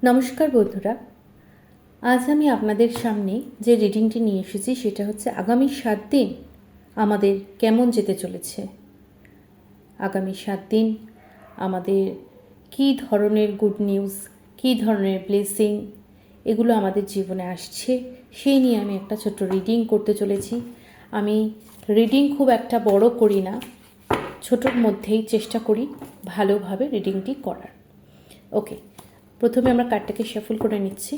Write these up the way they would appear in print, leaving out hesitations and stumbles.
নমস্কার বন্ধুরা, আজ আমি আপনাদের সামনে যে রিডিংটি নিয়ে এসেছি সেটা হচ্ছে আগামী 7 দিন আমাদের কেমন যেতে চলেছে। আগামী 7 দিন আমাদের কী ধরনের গুড নিউজ, কী ধরনের ব্লেসিং এগুলো আমাদের জীবনে আসছে সেই নিয়ে আমি একটা ছোট্ট রিডিং করতে চলেছি। আমি রিডিং খুব একটা বড় করি না, ছোটোর মধ্যেই চেষ্টা করি ভালোভাবে রিডিংটি করার। ওকে, প্রথমে আমরা কার্ডটাকে শাফল করে নিচ্ছি।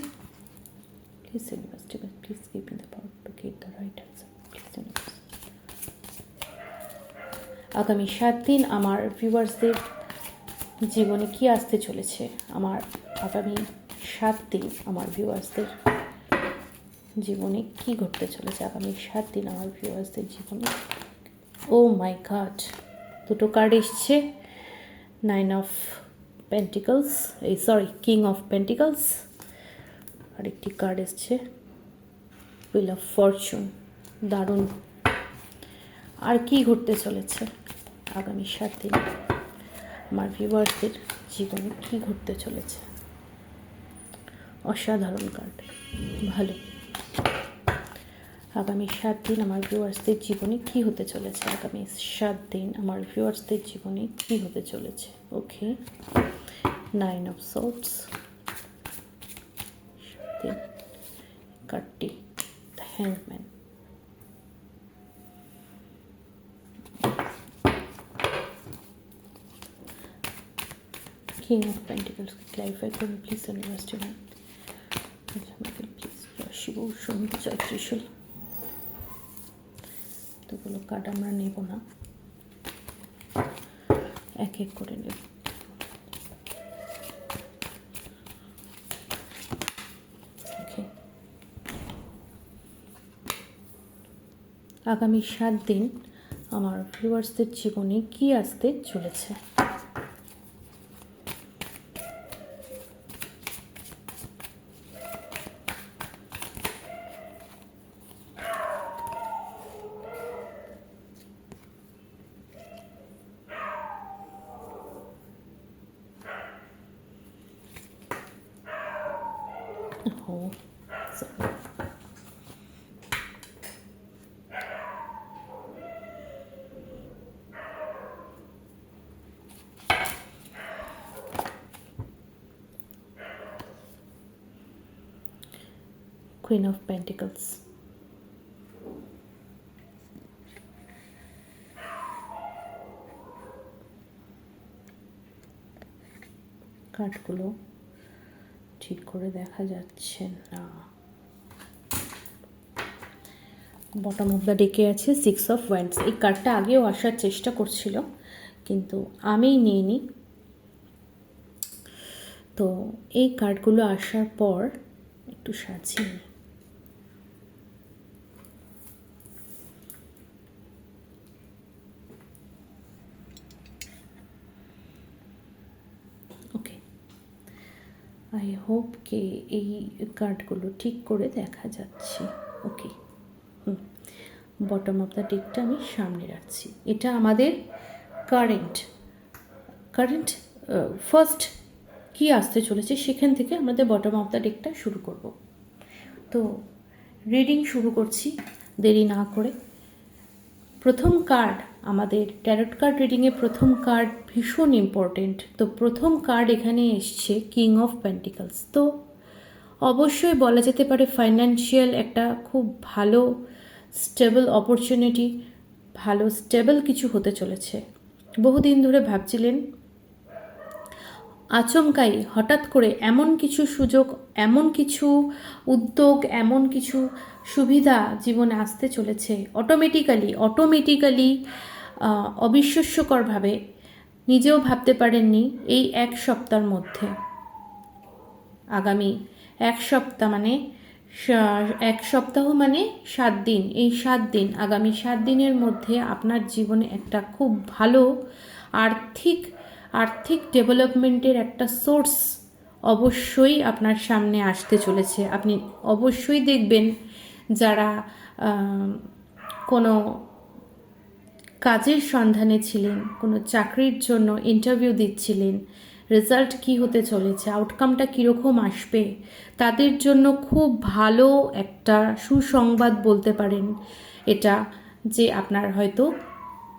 Please universe, please give me the power to get the right answer. Please universe, আগামী 7 দিন আমার ভিউয়ার্সদের জীবনে কি আসতে চলেছে। আমার আগামী 7 দিন আমার ভিউয়ার্সদের জীবনে কি ঘটতে চলেছে। আগামী 7 দিন আমার ভিউয়ার্সদের জীবনে, ও মাই গড, দুটো কার্ড এসছে। 9 of pentacles, king of pentacles, আরেকটি কার্ড এসছে হুইল অফ ফরচুন। দারুণ। আর কি ঘটতে চলেছে আগামী 7 দিন আমার ভিউয়ার্সদের জীবনে কি ঘটতে চলেছে। অসাধারণ কার্ড, ভালো। আগামী 7 দিন আমার ভিউয়ার্সদের জীবনে কি হতে চলেছে। আগামী 7 দিন আমার ভিউয়ার্সদের জীবনে কি হতে চলেছে। ওকে, 9 অফ সোর্ডস, কার্ডটি দ্য হ্যাংম্যান। কিং অফ পেন্টিকলস ক্লারিফাই করুন please universe divine. Please Shiv Shani জয় ত্রিশূল। এতগুলো কার্ড আমরা নেব না, এক এক করে নেব। আগামী 7 দিন আমার ভিউয়ার্সদের জীবনে কি আসতে চলেছে। Queen of Pentacles, কার্ডগুলো ঠিক করে দেখা যাচ্ছে না। বটম অফ দ্য ডেকে আছে 6 অফ ওয়ান্ডস। এই কার্ডটা আগেও আসার চেষ্টা করছিল কিন্তু আমিই নিইনি। তো এই কার্ডগুলো আসার পর একটু সাজিয়ে নিই। ওকে, আই হোপ কে এই কার্ডগুলো ঠিক করে দেখা যাচ্ছে। ওকে, বটম অফ দ্য ডেকটা আমি সামনে রাখছি। এটা আমাদের কারেন্ট ফার্স্ট কি আসতে চলেছে সেখান থেকে আমাদের বটম অফ দ্য ডেকটা শুরু করব। তো রিডিং শুরু করছি দেরি না করে। প্রথম কার্ড আমাদের ট্যারট কার্ড রিডিংয়ে প্রথম কার্ড ভীষণ ইম্পর্টেন্ট। তো প্রথম কার্ড এখানে এসছে কিং অফ পেন্টিকলস। তো অবশ্যই বলা যেতে পারে ফাইন্যান্সিয়াল একটা খুব ভালো স্টেবল অপরচুনিটি, ভালো স্টেবল কিছু হতে চলেছে। বহুদিন ধরে ভাবছিলেন, আচমকাই হঠাৎ করে এমন কিছু সুযোগ, এমন কিছু উদ্যোগ, এমন কিছু সুবিধা জীবনে আসতে চলেছে অটোমেটিক্যালি অবিশ্বাস্যকরভাবে নিজেও ভাবতে পারেননি এই এক সপ্তাহের মধ্যে। আগামী এক সপ্তাহ মানে 7 দিন। এই 7 দিন, আগামী 7 দিনের মধ্যে আপনার জীবনে একটা খুব ভালো আর্থিক ডেভেলপমেন্টের একটা সোর্স অবশ্যই আপনার সামনে আসতে চলেছে। আপনি অবশ্যই দেখবেন যারা কোনো কাজের সন্ধানে ছিলেন, কোনো চাকরির জন্য ইন্টারভিউ দিচ্ছিলেন, রেজাল্ট কি হতে চলেছে, আউটকামটা কীরকম আসবে, তাদের জন্য খুব ভালো একটা সুসংবাদ বলতে পারেন এটা, যে আপনার হয়তো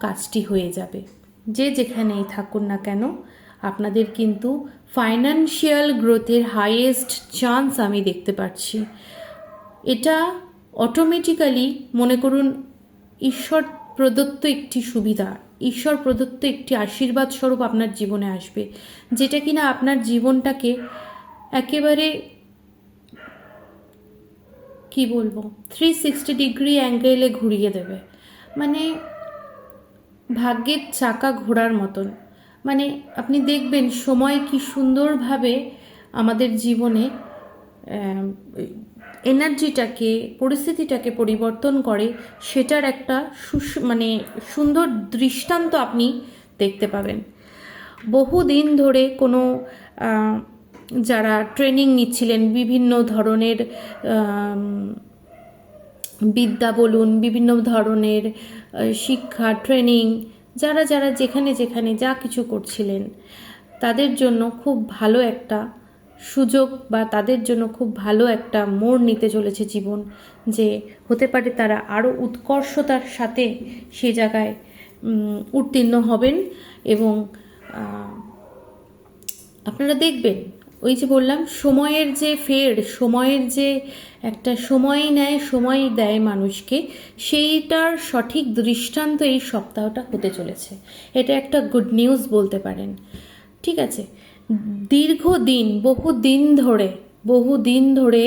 কাজটি হয়ে যাবে। যে যেখানেই থাকুন না কেন, আপনাদের কিন্তু ফাইন্যান্সিয়াল গ্রোথের হাইয়েস্ট চান্স আমি দেখতে পাচ্ছি। এটা অটোমেটিক্যালি মনে করুন ঈশ্বর প্রদত্ত একটি সুবিধা, ঈশ্বর প্রদত্ত একটি আশীর্বাদ স্বরূপ আপনার জীবনে আসবে, যেটা কিনা আপনার জীবনটাকে একেবারে কি বলবো 360 ডিগ্রি অ্যাঙ্গেলে ঘুরিয়ে দেবে। মানে ভাগ্যের চাকা ঘোরার মতন। মানে আপনি দেখবেন সময় কি সুন্দরভাবে আমাদের জীবনে এনার্জিটাকে, পরিস্থিতিটাকে পরিবর্তন করে, সেটার একটা মানে সুন্দর দৃষ্টান্ত আপনি দেখতে পাবেন। বহুদিন ধরে কোনো যারা ট্রেনিং নিচ্ছিলেন, বিভিন্ন ধরনের বিদ্যা বলুন, বিভিন্ন ধরনের শিক্ষা ট্রেনিং, যারা যারা যেখানে যেখানে যা কিছু করছিলেন, তাদের জন্য খুব ভালো একটা সুযোগ বা তাদের জন্য খুব ভালো একটা মোড় নিতে চলেছে জীবন, যে হতে পারে তারা আরও উৎকর্ষতার সাথে সে জায়গায় উত্তীর্ণ হবেন। এবং আপনারা দেখবেন, ওই যে বললাম সময়ের যে সময়ের যে একটা সময় নেয়, সময় দেয় মানুষকে, সেইটার সঠিক দৃষ্টান্ত এই সপ্তাহটা হতে চলেছে। এটা একটা গুড নিউজ বলতে পারেন। ঠিক আছে, দীর্ঘদিন বহুদিন ধরে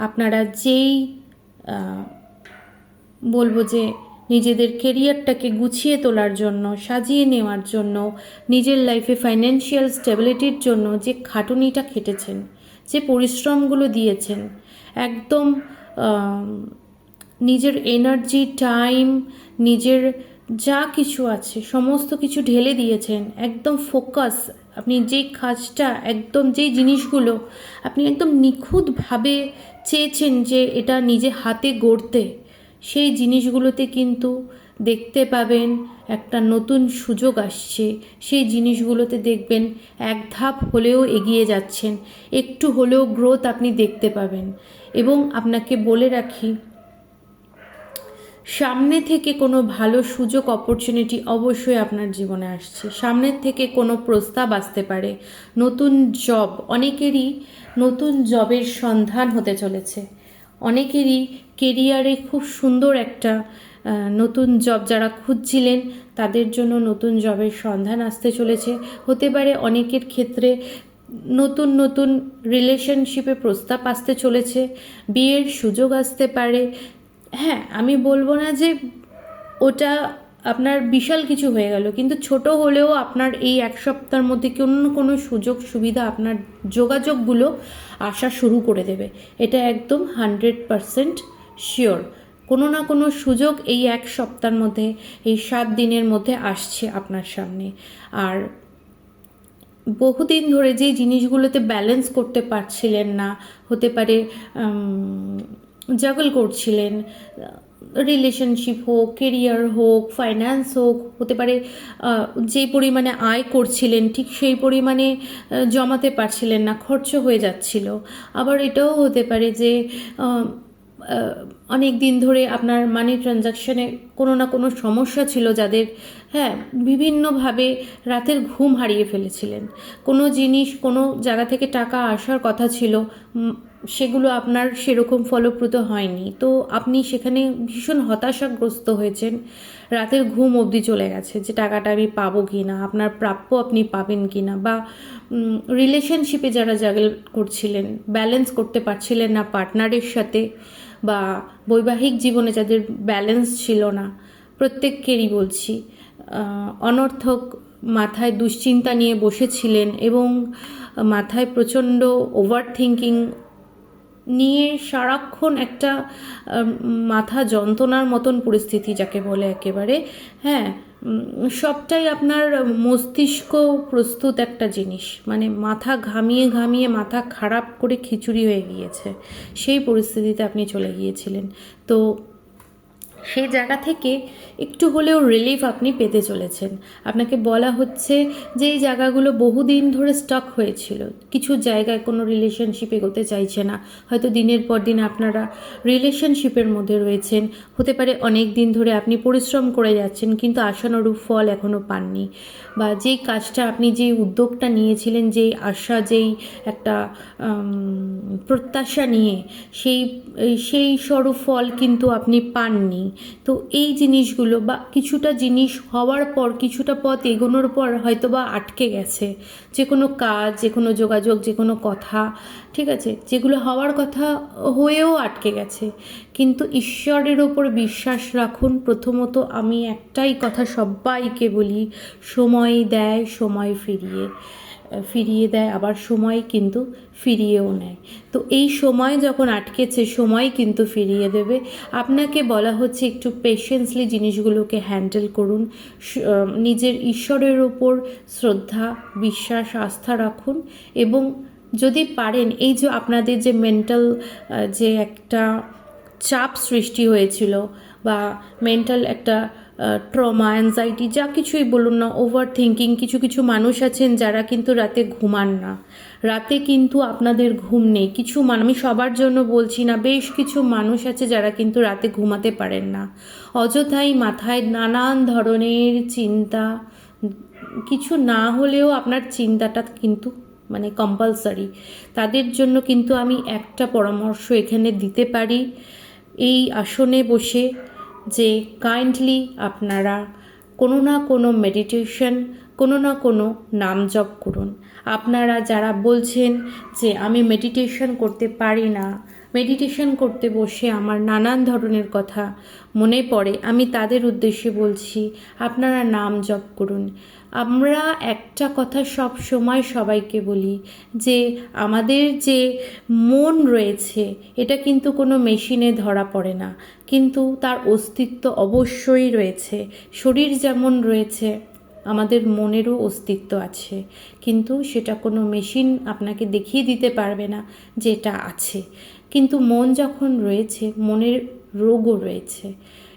আপনারা যেই বলবো যে নিজেদের কেরিয়ারটাকে গুছিয়ে তোলার জন্য, সাজিয়ে নেওয়ার জন্য, নিজের লাইফে ফাইন্যান্সিয়াল স্টেবিলিটির জন্য যে খাটুনিটা খেটেছেন, যে পরিশ্রমগুলো দিয়েছেন, একদম নিজের এনার্জি, টাইম, নিজের যা কিছু আছে সমস্ত কিছু ঢেলে দিয়েছেন, একদম ফোকাস, আপনি যেই কাজটা একদম, যেই জিনিসগুলো আপনি একদম নিখুঁতভাবে চেয়েছেন যে এটা নিজে হাতে গড়তে, সেই জিনিসগুলোতে কিন্তু দেখতে পাবেন একটা নতুন সুযোগ আসছে। সেই জিনিসগুলোতে দেখবেন এক ধাপ হলেও এগিয়ে যাচ্ছেন, একটু হলেও গ্রোথ আপনি দেখতে পাবেন। এবং আপনাকে বলে রাখি, সামনে থেকে কোনো ভালো সুযোগ, অপরচুনিটি অবশ্যই আপনার জীবনে আসছে। সামনের থেকে কোনো প্রস্তাব আসতে পারে, নতুন জব, অনেকেরই নতুন জবের সন্ধান হতে চলেছে, অনেকেরই কেরিয়ারে খুব সুন্দর একটা নতুন জব যারা খুঁজছিলেন তাদের জন্য নতুন জবের সন্ধান আসতে চলেছে। হতে পারে অনেকের ক্ষেত্রে নতুন নতুন রিলেশনশিপে প্রস্তাব আসতে চলেছে, বিয়ের সুযোগ আসতে পারে। হ্যাঁ, আমি বলবো না যে ওটা আপনার বিশাল কিছু হয়ে গেল, কিন্তু ছোট হলেও আপনার এই এক সপ্তাহের মধ্যে কোনো না কোনো সুযোগ সুবিধা, আপনার যোগাযোগগুলো আসা শুরু করে দেবে। এটা একদম 100% শিওর। কোনো না কোনো সুযোগ এই এক সপ্তাহের মধ্যে, এই 7 দিনের মধ্যে আসছে আপনার সামনে। আর বহুদিন ধরে যে জিনিসগুলোতে ব্যালেন্স করতে পারছিলেন না, হতে পারে জাগল করছিলেন, রিলেশনশিপ হোক, কেরিয়ার হোক, ফাইন্যান্স হোক, হতে পারে যে পরিমাণে আয় করছিলেন ঠিক সেই পরিমাণে জমাতে পারছিলেন না, খরচ হয়ে যাচ্ছিল। আবার এটাও হতে পারে যে অনেক দিন ধরে আপনার মানি ট্রানজাকশানে কোনো না কোনো সমস্যা ছিল, যাদের হ্যাঁ বিভিন্নভাবে রাতের ঘুম হারিয়ে ফেলেছিলেন। কোনো জিনিস, কোনো জায়গা থেকে টাকা আসার কথা ছিল, সেগুলো আপনার সেরকম ফলপ্রদ হয়নি, তো আপনি সেখানে ভীষণ হতাশাগ্রস্ত হয়েছেন, রাতের ঘুম অবধি চলে গেছে যে টাকাটা আমি পাবো কি না, আপনার প্রাপ্য আপনি পাবেন কি না। বা রিলেশনশিপে যারা জাগল করছিলেন, ব্যালেন্স করতে পারছিলেন না পার্টনারের সাথে, বা বৈবাহিক জীবনে যাদের ব্যালেন্স ছিল না, প্রত্যেককেরই বলছি, অনর্থক মাথায় দুশ্চিন্তা নিয়ে বসেছিলেন এবং মাথায় প্রচণ্ড ওভার থিঙ্কিং নিয়ে সারাক্ষণ একটা মাথা যন্ত্রণার মতন পরিস্থিতি যাকে বলে একেবারে, হ্যাঁ সবটাই আপনার মস্তিষ্ক প্রস্তুত একটা জিনিস, মানে মাথা ঘামিয়ে ঘামিয়ে মাথা খারাপ করে খিচুড়ি হয়ে গিয়েছে, সেই পরিস্থিতিতে আপনি চলে গিয়েছিলেন। তো সেই জায়গা থেকে একটু হলেও রিলিফ আপনি পেতে চলেছেন। আপনাকে বলা হচ্ছে যে এই জায়গাগুলো বহুদিন ধরে স্টক হয়েছিল, কিছু জায়গায় কোনো রিলেশনশিপ এগোতে চাইছে না, হয়তো দিনের পর দিন আপনারা রিলেশনশিপের মধ্যে রয়েছেন, হতে পারে অনেক দিন ধরে আপনি পরিশ্রম করে যাচ্ছেন কিন্তু আশানুরূপ ফল এখনও পাননি, বা যেই কাজটা আপনি যেই উদ্যোগটা নিয়েছিলেন, যেই আশা, যেই একটা প্রত্যাশা নিয়ে সেই সেই স্বরূপ ফল কিন্তু আপনি পাননি। তো এই জিনিসগুলো বা কিছুটা জিনিস হওয়ার পর কিছুটা পথ এগোনোর পর হয়তো বা আটকে গেছে, যে কোনো কাজ, যে কোনো যোগাযোগ, যে কোনো কথা, ঠিক আছে, যেগুলো হওয়ার কথা হয়েও আটকে গেছে। কিন্তু ঈশ্বরের ওপর বিশ্বাস রাখুন। প্রথমত আমি একটাই কথা সবাইকে বলি, সময় দেয়, সময় ফিরিয়ে দেয়, আবার সময় কিন্তু ফিরিয়েও নেয়। তো এই সময় যখন আটকেছে, সময় কিন্তু ফিরিয়ে দেবে। আপনাকে বলা হচ্ছে একটু পেশেন্সলি জিনিসগুলোকে হ্যান্ডেল করুন, নিজের ঈশ্বরের ওপর শ্রদ্ধা, বিশ্বাস, আস্থা রাখুন, এবং যদি পারেন এই যে আপনাদের যে মেন্টাল যে একটা চাপ সৃষ্টি হয়েছিল, বা মেন্টাল একটা ট্রমা, অ্যাংজাইটি, যা কিছুই বলুন না, ওভার থিঙ্কিং, কিছু কিছু মানুষ আছেন যারা কিন্তু রাতে ঘুমান না, রাতে কিন্তু আপনাদের ঘুম নেই। কিছু আমি সবার জন্য বলছি না, বেশ কিছু মানুষ আছে যারা কিন্তু রাতে ঘুমাতে পারেন না, অযথাই মাথায় নানান ধরনের চিন্তা, কিছু না হলেও আপনার চিন্তাটা কিন্তু মানে কম্পালসারি। তাদের জন্য কিন্তু আমি একটা পরামর্শ এখানে দিতে পারি, এই আসনে বসে, যে কাইন্ডলি আপনারা কোনো না কোনো মেডিটেশন, কোনো না কোনো নাম জপ করুন। আপনারা যারা বলছেন যে আমি মেডিটেশন করতে পারি না, মেডিটেশন করতে বসে আমার নানান ধরনের কথা মনে পড়ে, আমি তাদের উদ্দেশ্যে বলছি আপনারা নাম জপ করুন। আমরা একটা কথা সব সময় সবাইকে বলি, যে আমাদের যে মন রয়েছে এটা কিন্তু কোনো মেশিনে ধরা পড়ে না, কিন্তু তার অস্তিত্ব অবশ্যই রয়েছে। শরীর যেমন রয়েছে, আমাদের মনেরও অস্তিত্ব আছে, কিন্তু সেটা কোনো মেশিন আপনাকে দেখিয়ে দিতে পারবে না যেটা আছে। কিন্তু মন যখন রয়েছে, মনের রোগও রয়েছে,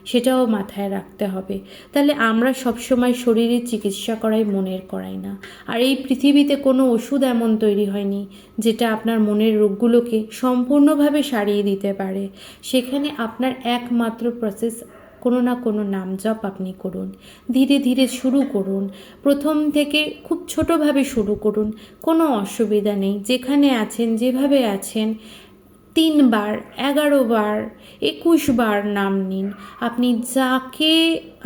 সেটাও মাথায় রাখতে হবে। তাহলে আমরা সবসময় শরীরের চিকিৎসা করাই, মনের করাই না। আর এই পৃথিবীতে কোনো ওষুধ এমন তৈরি হয়নি যেটা আপনার মনের রোগগুলোকে সম্পূর্ণভাবে সারিয়ে দিতে পারে। সেখানে আপনার একমাত্র প্রসেস, কোনো না কোনো নাম জপ আপনি করুন, ধীরে ধীরে শুরু করুন, প্রথম থেকে খুব ছোটোভাবে শুরু করুন, কোনো অসুবিধা নেই। যেখানে আছেন, যেভাবে আছেন, 3 বার, 11 বার, 21 বার নাম নিন। আপনি যাকে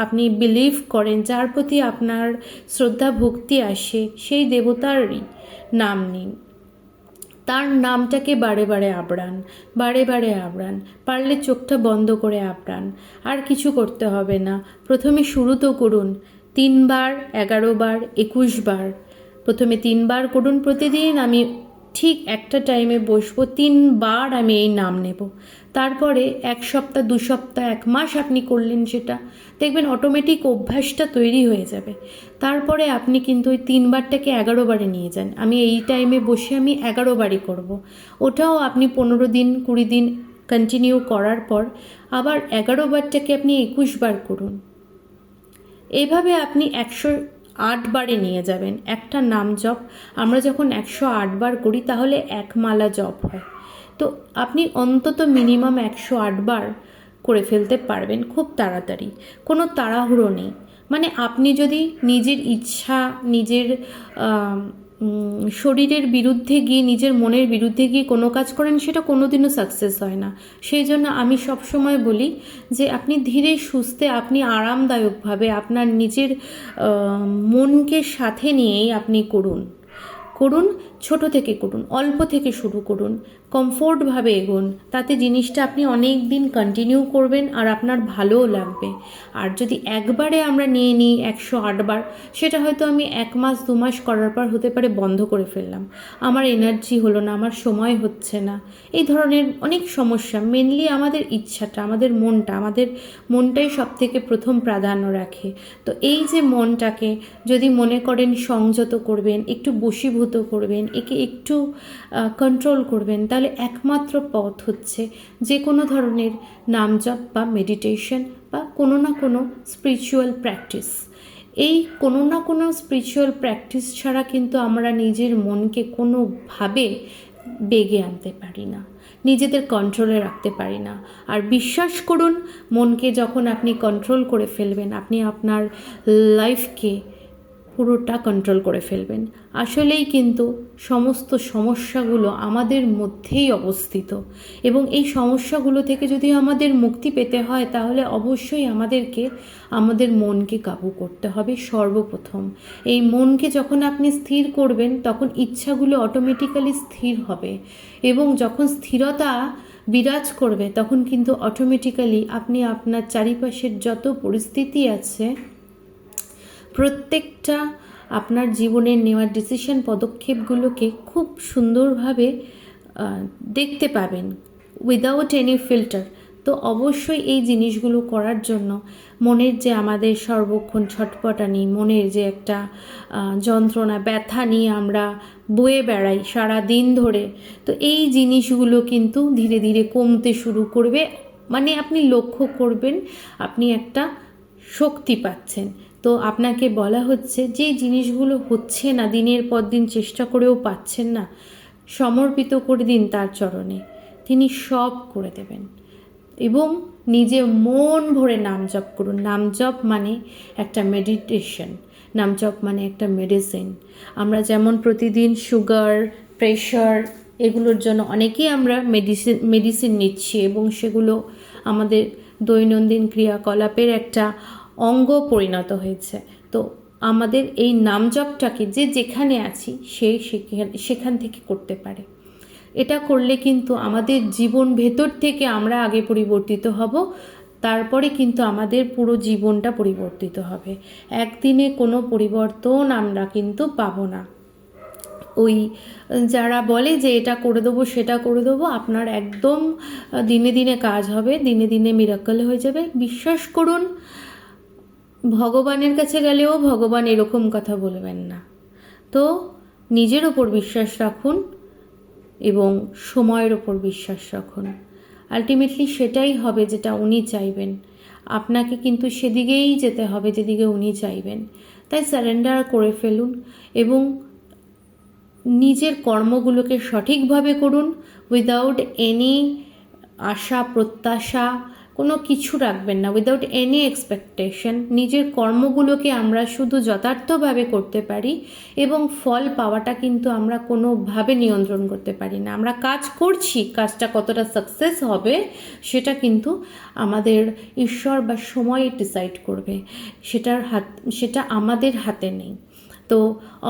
আপনি বিলিভ করেন, যার প্রতি আপনার শ্রদ্ধা ভক্তি আসে, সেই দেবতারই নাম নিন। তার নামটাকে বারে বারে আবড়ান, বারে বারে আবড়ান, পারলে চোখটা বন্ধ করে আবড়ান। আর কিছু করতে হবে না। প্রথমে শুরু তো করুন, 3 বার, 11 বার, 21 বার। প্রথমে 3 বার করুন প্রতিদিন। আমি ঠিক একটা টাইমে বসবো, 3 বার আমি এই নাম নেব। তারপরে 1 সপ্তাহ, 2 সপ্তাহ, 1 মাস আপনি করলেন, সেটা দেখবেন অটোমেটিক অভ্যাসটা তৈরি হয়ে যাবে। তারপরে আপনি কিন্তু ওই 3 বারটাকে 11 বারে নিয়ে যান। আমি এই টাইমে বসে আমি 11 বারই করব। ওটাও আপনি 15 দিন, 20 দিন কন্টিনিউ করার পর আবার 11 বারটাকে আপনি 21 বার করুন। এইভাবে আপনি 108 বারে নিয়ে যাবেন একটা নাম জপ। আমরা যখন 108 বার করি তাহলে 1 মালা জপ হয়। তো আপনি অন্তত মিনিমাম 108 বার করে ফেলতে পারবেন খুব তাড়াতাড়ি, কোনো তাড়াহুড়ো নেই। মানে আপনি যদি নিজের ইচ্ছা, নিজের শরীরের বিরুদ্ধে গিয়ে, নিজের মনের বিরুদ্ধে গিয়ে কোনো কাজ করেন, সেটা কোনোদিনও সাকসেস হয় না। সেই জন্য আমি সবসময় বলি যে আপনি ধীরে সুস্থে, আপনি আরামদায়কভাবে আপনার নিজের মনকে সাথে নিয়েই আপনি করুন। ছোট থেকে করুন, অল্প থেকে শুরু করুন, কমফোর্টভাবে এগোন। তাতে জিনিসটা আপনি অনেক দিন কন্টিনিউ করবেন আর আপনার ভালোও লাগবে। আর যদি একবারে আমরা নিয়ে নিই 108 বার, সেটা হয়তো আমি 1 মাস 2 মাস করার পর হতে পারে বন্ধ করে ফেললাম, আমার এনার্জি হলো না, আমার সময় হচ্ছে না, এই ধরনের অনেক সমস্যা। মেনলি আমাদের ইচ্ছাটা, আমাদের মনটাই সব থেকে প্রথম প্রাধান্য রাখে। তো এই যে মনটাকে যদি মনে করেন সংযত করবেন, একটু বশীভূত সংযত করবেন, একে একটু কন্ট্রোল করবেন, তাহলে একমাত্র পথ হচ্ছে যে কোনো ধরনের নাম জপ বা মেডিটেশন বা কোনো না কোনো স্পিরিচুয়াল প্র্যাকটিস। এই কোনো না কোনো স্পিরিচুয়াল প্র্যাকটিস ছাড়া কিন্তু আমরা নিজের মনকে কোনোভাবে বেগে আনতে পারি না, নিজেদের কন্ট্রোলে রাখতে পারি না। আর বিশ্বাস করুন, মনকে যখন আপনি কন্ট্রোল করে ফেলবেন, আপনি আপনার লাইফকে পুরোটা কন্ট্রোল করে ফেলবেন। আসলেই কিন্তু সমস্ত সমস্যাগুলো আমাদের মধ্যেই অবস্থিত, এবং এই সমস্যাগুলো থেকে যদি আমাদের মুক্তি পেতে হয় তাহলে অবশ্যই আমাদেরকে আমাদের মনকে কাবু করতে হবে সর্বপ্রথম। এই মনকে যখন আপনি স্থির করবেন তখন ইচ্ছাগুলো অটোমেটিক্যালি স্থির হবে, এবং যখন স্থিরতা বিরাজ করবে তখন কিন্তু অটোমেটিক্যালি আপনি আপনার চারিপাশের যত পরিস্থিতি আছে প্রত্যেকটা আপনার জীবনের নেওয়া ডিসিশন পদক্ষেপগুলোকে খুব সুন্দরভাবে দেখতে পাবেন উইদাউট এনি ফিল্টার। তো অবশ্যই এই জিনিসগুলো করার জন্য মনের যে আমাদের সর্বক্ষণ ছটপটানি, মনের যে একটা যন্ত্রণা ব্যথা নিয়ে আমরা বয়ে বেড়াই সারা দিন ধরে, তো এই জিনিসগুলো কিন্তু ধীরে ধীরে কমতে শুরু করবে। মানে আপনি লক্ষ্য করবেন আপনি একটা শক্তি পাচ্ছেন। তো আপনাকে বলা হচ্ছে যে জিনিসগুলো হচ্ছে না, দিনের পর দিন চেষ্টা করেও পাচ্ছেন না, সমর্পিত করে দিন তার চরণে, তিনি সব করে দেবেন। এবং নিজে মন ভরে নাম জপ করুন। নাম জপ মানে একটা মেডিটেশন, নাম জপ মানে একটা মেডিসিন। আমরা যেমন প্রতিদিন সুগার, প্রেশার এগুলোর জন্য অনেকেই আমরা মেডিসিন নিচ্ছি, এবং সেগুলো আমাদের দৈনন্দিন ক্রিয়াকলাপের একটা অঙ্গ পরিণত হয়েছে। তো আমাদের এই নাম জপটাকে যে যেখানে আছি সেখান থেকে করতে পারে। এটা করলে কিন্তু আমাদের জীবন ভেতর থেকে আমরা আগে পরিবর্তিত হব, তারপরে কিন্তু আমাদের পুরো জীবনটা পরিবর্তিত হবে। একদিনে কোনো পরিবর্তন আমরা কিন্তু পাবো না। ওই যারা বলে যে এটা করে দেবো সেটা করে দেবো, আপনার একদম দিনে দিনে কাজ হবে, দিনে দিনে মিরাকল হয়ে যাবে। বিশ্বাস করুন, ভগবানের কাছে গেলেও ভগবান এরকম কথা বলবেন না। তো নিজের ওপর বিশ্বাস রাখুন এবং সময়ের ওপর বিশ্বাস রাখুন। আলটিমেটলি সেটাই হবে যেটা উনি চাইবেন। আপনাকে কিন্তু সেদিকেই যেতে হবে যেদিকে উনি চাইবেন। তাই সারেন্ডার করে ফেলুন এবং নিজের কর্মগুলোকে সঠিকভাবে করুন, উইদাউট এনি আশা প্রত্যাশা কোনো কিছু রাখবেন না, উইদাউট এনি এক্সপেকটেশন। নিজের কর্মগুলোকে আমরা শুধু যথার্থভাবে করতে পারি, এবং ফল পাওয়াটা কিন্তু আমরা কোনোভাবে নিয়ন্ত্রণ করতে পারি না। আমরা কাজ করছি, কাজটা কতটা সাকসেস হবে সেটা কিন্তু আমাদের ঈশ্বর বা সময় ডিসাইড করবে, সেটা আমাদের হাতে নেই। তো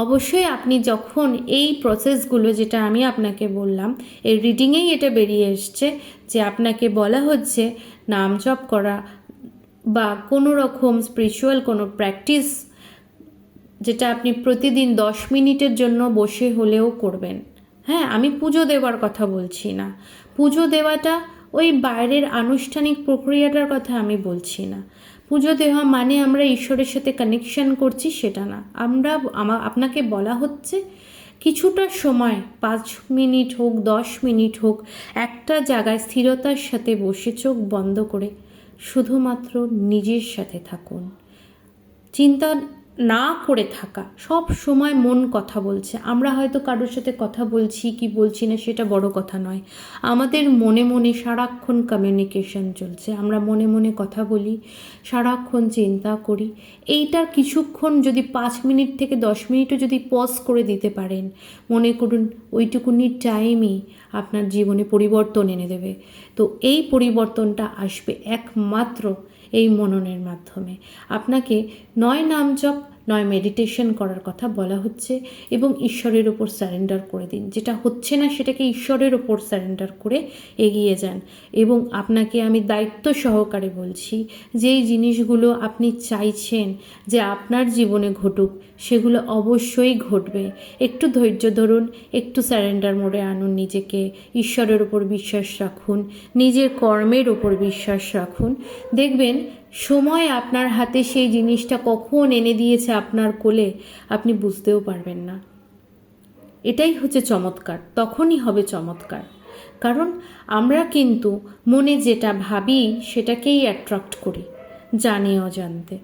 অবশ্যই আপনি যখন এই প্রসেসগুলো, যেটা আমি আপনাকে বললাম, এই রিডিংয়েই এটা বেরিয়ে এসছে যে আপনাকে বলা হচ্ছে নাম জপ করা বা কোনো রকম স্পিরিচুয়াল কোনো প্র্যাকটিস, যেটা আপনি প্রতিদিন 10 মিনিটের জন্য বসে হলেও করবেন। হ্যাঁ, আমি পুজো দেওয়ার কথা বলছি না, পুজো দেওয়াটা ওই বাইরের আনুষ্ঠানিক প্রক্রিয়াটার কথা আমি বলছি না। পুজো দেওয়া মানে আমরা ঈশ্বরের সাথে কানেকশন করছি সেটা না। আপনাকে বলা হচ্ছে কিছুটা সময়, 5 মিনিট হোক 10 মিনিট হোক, একটা জায়গায় স্থিরতার সাথে বসে চোখ বন্ধ করে শুধুমাত্র নিজের সাথে থাকুন। চিন্তা না করে থাকা, সব সময় মন কথা বলছে। আমরা হয়তো কারোর সাথে কথা বলছি কি বলছি না সেটা বড় কথা নয়, আমাদের মনে মনে সারাক্ষণ কমিউনিকেশন চলছে। আমরা মনে মনে কথা বলি, সারাক্ষণ চিন্তা করি। এইটার কিছুক্ষণ যদি 5 মিনিট থেকে 10 মিনিটও যদি পজ করে দিতে পারেন, মনে করুন ওইটুকুনি টাইমই আপনার জীবনে পরিবর্তন এনে দেবে। তো এই পরিবর্তনটা আসবে একমাত্র এই মননের মাধ্যমে। আপনাকে নয় নাম জপ নয় মেডিটেশন করার কথা বলা হচ্ছে, এবং ঈশ্বরের ওপর সারেন্ডার করে দিন। যেটা হচ্ছে না সেটাকে ঈশ্বরের ওপর সারেন্ডার করে এগিয়ে যান। এবং আপনাকে আমি দায়িত্ব সহকারে বলছি, যেই জিনিসগুলো আপনি চাইছেন যে আপনার জীবনে ঘটুক সেগুলো অবশ্যই ঘটবে। একটু ধৈর্য ধরুন, একটু সারেন্ডার মোডে আনুন নিজেকে, ঈশ্বরের ওপর বিশ্বাস রাখুন, নিজের কর্মের ওপর বিশ্বাস রাখুন। দেখবেন সময় আপনার হাতে সেই জিনিসটা কখন এনে দিয়েছে আপনার কোলে আপনি বুঝতেও পারবেন না। এটাই হচ্ছে চমৎকার, তখনই হবে চমৎকার। কারণ আমরা কিন্তু মনে যেটা ভাবি সেটাকেই অ্যাট্রাক্ট করি, জানি অজান্তে।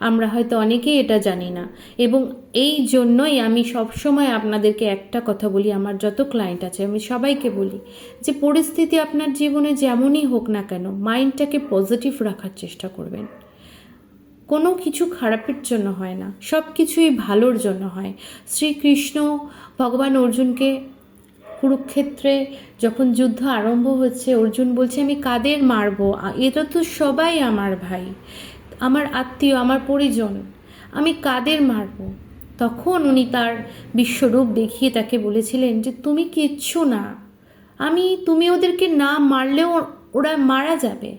আমরা হয়তো অনেকেই এটা জানি না, এবং এই জন্যই আমি সবসময় আপনাদেরকে একটা কথা বলি, আমার যত ক্লায়েন্ট আছে আমি সবাইকে বলি যে পরিস্থিতি আপনার জীবনে যেমনই হোক না কেন, মাইন্ডটাকে পজিটিভ রাখার চেষ্টা করবেন। কোনো কিছু খারাপের জন্য হয় না, সব কিছুই ভালোর জন্য হয়। শ্রীকৃষ্ণ ভগবান অর্জুনকে কুরুক্ষেত্রে যখন যুদ্ধ আরম্ভ হচ্ছে, অর্জুন বলছে আমি কাদের মারবো, এরা তো সবাই আমার ভাই, আমার আত্মীয়, আমার পরিজন, আমি কাদের মারবো। তখন উনি তার বিশ্বরূপ দেখিয়ে তাকে বলেছিলেন যে তুমি কিচ্ছু না, তুমি ওদেরকে না মারলেও ওরা মারা যাবে,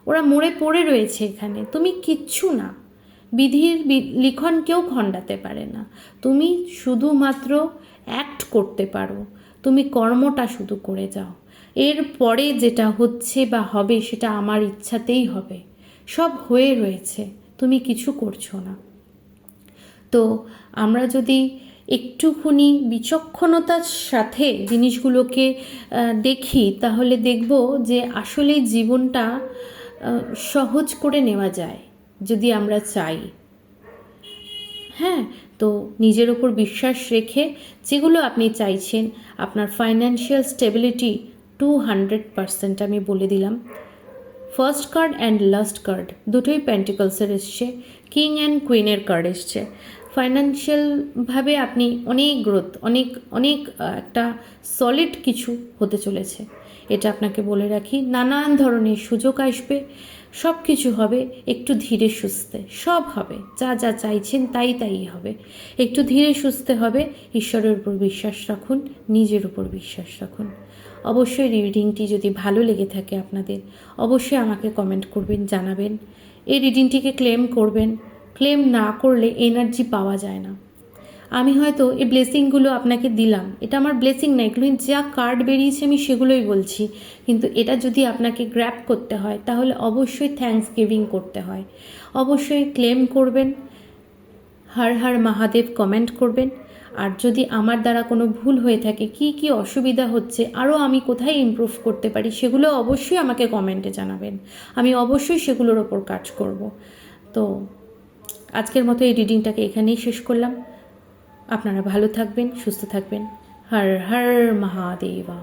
ওরা মরে পড়ে রয়েছে এখানে, তুমি কিচ্ছু না। বিধির লিখন কেউ খণ্ডাতে পারে না, তুমি শুধুমাত্র অ্যাক্ট করতে পারো, তুমি কর্মটা শুধু করে যাও, এর পরে যেটা হচ্ছে বা হবে সেটা আমার ইচ্ছাতেই হবে, সব হয়ে রয়েছে, তুমি কিছু করছো না। তো আমরা যদি একটুখানি বিচক্ষণতার সাথে জিনিসগুলোকে দেখি, তাহলে দেখব যে আসলে জীবনটা সহজ করে নেওয়া যায় যদি আমরা চাই। হ্যাঁ, তো নিজের ওপর বিশ্বাস রেখে যেগুলো আপনি চাইছেন, আপনার ফাইন্যান্সিয়াল স্টেবিলিটি 200% আমি বলে দিলাম। First card and last card দুটোই পেন্টিকলসের এসছে, কিং অ্যান্ড কুইনের কার্ড এসছে। ফাইন্যান্সিয়ালভাবে আপনি অনেক গ্রোথ, অনেক অনেক একটা সলিড কিছু হতে চলেছে, এটা আপনাকে বলে রাখি। নানান ধরনের সুযোগ আসবে, সব কিছু হবে একটু ধীরে সুস্থে, সব হবে, যা যা চাইছেন তাই তাই হবে। একটু ধীরে সুস্থে হবে, ঈশ্বরের উপর বিশ্বাস রাখুন, নিজের উপর বিশ্বাস রাখুন। অবশ্যই রিডিংটি যদি ভালো লেগে থাকে আপনাদের, অবশ্যই আমাকে কমেন্ট করবেন, জানাবেন। এই রিডিংটিকে ক্লেম করবেন, ক্লেম না করলে এনার্জি পাওয়া যায় না। আমি হয়তো এই ব্লেসিংগুলো আপনাকে দিলাম, এটা আমার ব্লেসিং না, এগুলো যা কার্ড বেরিয়েছে আমি সেগুলোই বলছি, কিন্তু এটা যদি আপনাকে গ্র্যাব করতে হয় তাহলে অবশ্যই থ্যাঙ্কস গিভিং করতে হয়। অবশ্যই ক্লেম করবেন, হর হর মহাদেব কমেন্ট করবেন। আর যদি আমার দ্বারা কোনো ভুল হয়ে থাকে, কি কি অসুবিধা হচ্ছে, আরও আমি কোথায় ইমপ্রুভ করতে পারি, সেগুলো অবশ্যই আমাকে কমেন্টে জানাবেন, আমি অবশ্যই সেগুলোর ওপর কাজ করব। তো আজকের মতো এই রিডিংটাকে এখানেই শেষ করলাম। আপনারা ভালো থাকবেন, সুস্থ থাকবেন। হর হর মহাদেবা।